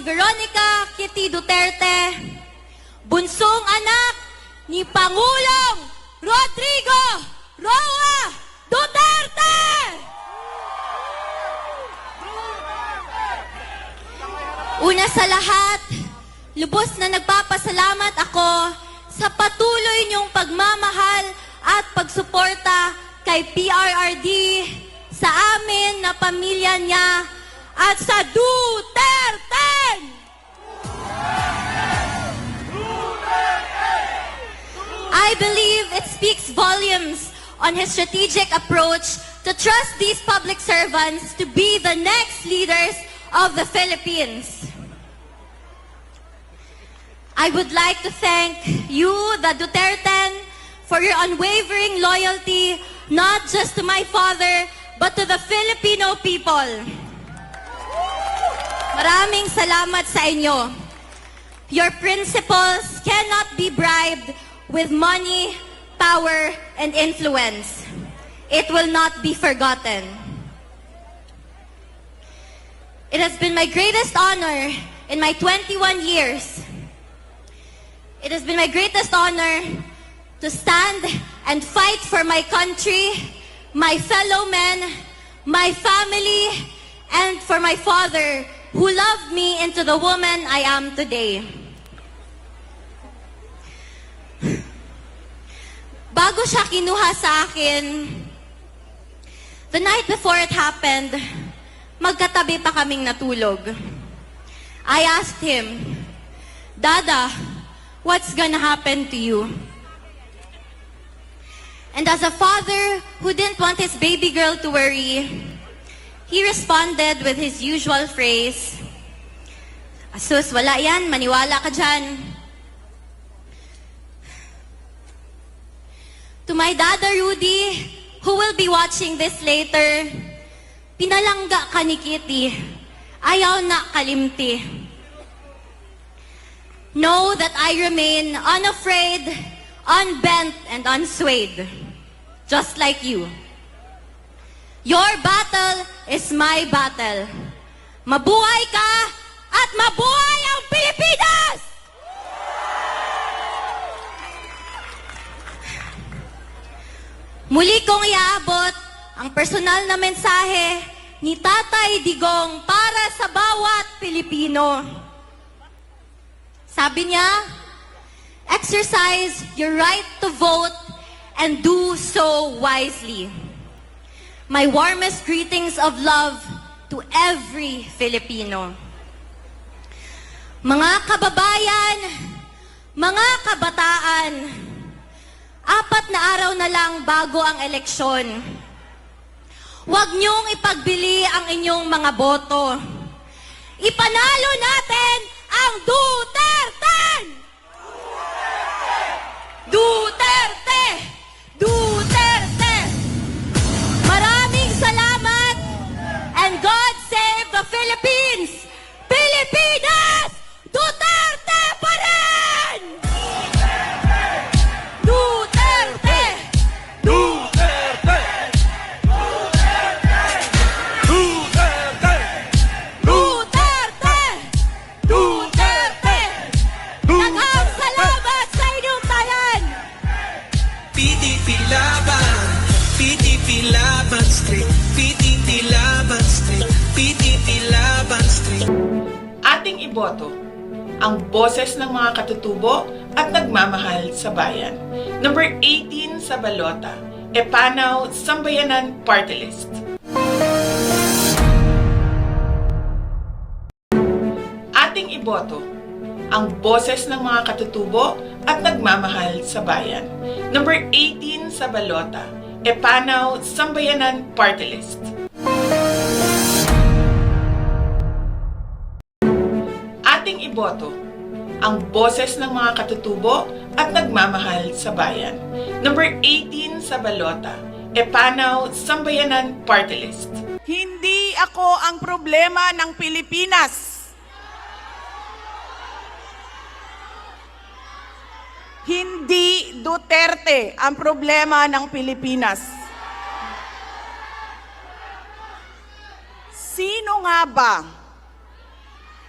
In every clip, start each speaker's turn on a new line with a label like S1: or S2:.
S1: Veronica Kitty Duterte, bunsong anak ni Pangulong Rodrigo Roa Duterte! Una sa lahat, lubos na nagpapasalamat ako sa patuloy niyong pagmamahal at pagsuporta kay PRRD, sa amin na pamilya niya, at sa Duterte! I believe it speaks volumes on his strategic approach to trust these public servants to be the next leaders of the Philippines. I would like to thank you, the Duterte, for your unwavering loyalty, not just to my father, but to the Filipino people. Maraming salamat sa inyo. Your principles cannot be bribed with money, power, and influence. It will not be forgotten. It has been my greatest honor in my 21 years. It has been my greatest honor to stand and fight for my country, my fellow men, my family, and for my father, who loved me into the woman I am today. Bago siya kinuha sa akin, the night before it happened, magkatabi pa kaming natulog. I asked him, "Dada, what's gonna happen to you?" And as a father who didn't want his baby girl to worry, he responded with his usual phrase, "Asus, wala yan, maniwala ka dyan." To my Dada Rudy, who will be watching this later, pinalangga ka ni Kitty, ayaw na kalimti. Know that I remain unafraid, unbent, and unswayed, just like you. Your battle is my battle. Mabuhay ka at mabuhay ang Pilipinas! Muli kong iaabot ang personal na mensahe ni Tatay Digong para sa bawat Pilipino. Sabi niya, exercise your right to vote and do so wisely. My warmest greetings of love to every Filipino. Mga kababayan, mga kabataan, 4 na araw na lang bago ang eleksyon. Huwag niyong ipagbili ang inyong mga boto. Ipanalo natin ang Duterte! Duterte! Duterte! Maraming salamat, and God save the Philippines! Pilipinas! Duterte pa rin! Duterte!
S2: Duterte! Duterte!
S1: Duterte! Duterte! Daghang salamat sa inyong tanan!
S3: PDP Laban, PDP Laban Street, PDP Laban Street, PDP Laban Street.
S4: Ating iboto ang boses ng mga katutubo at nagmamahal sa bayan. Number 18 sa balota, Epanaw Sambayanan Party List. Ating iboto ang boses ng mga katutubo at nagmamahal sa bayan. Number 18 sa balota, Epanaw Sambayanan Party List. Ating iboto ang boses ng mga katutubo at nagmamahal sa bayan. Number 18 sa balota, Epanaw Sambayanan Party List.
S5: Hindi ako ang problema ng Pilipinas. Hindi Duterte ang problema ng Pilipinas. Sino nga ba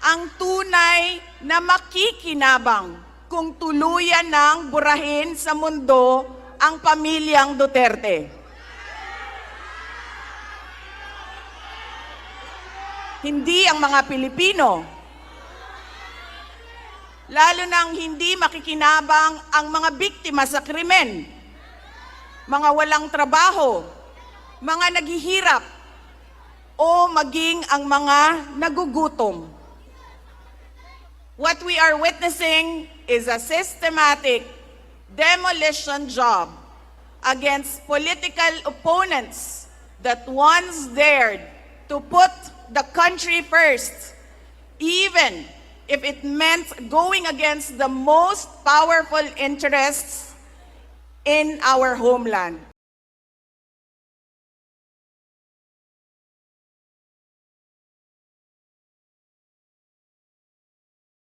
S5: ang tunay na makikinabang kung tuluyan ng burahin sa mundo ang pamilyang Duterte. Hindi ang mga Pilipino. Lalo nang hindi makikinabang ang mga biktima sa krimen, mga walang trabaho, mga naghihirap, o maging ang mga nagugutom. What we are witnessing is a systematic demolition job against political opponents that once dared to put the country first, even if it meant going against the most powerful interests in our homeland.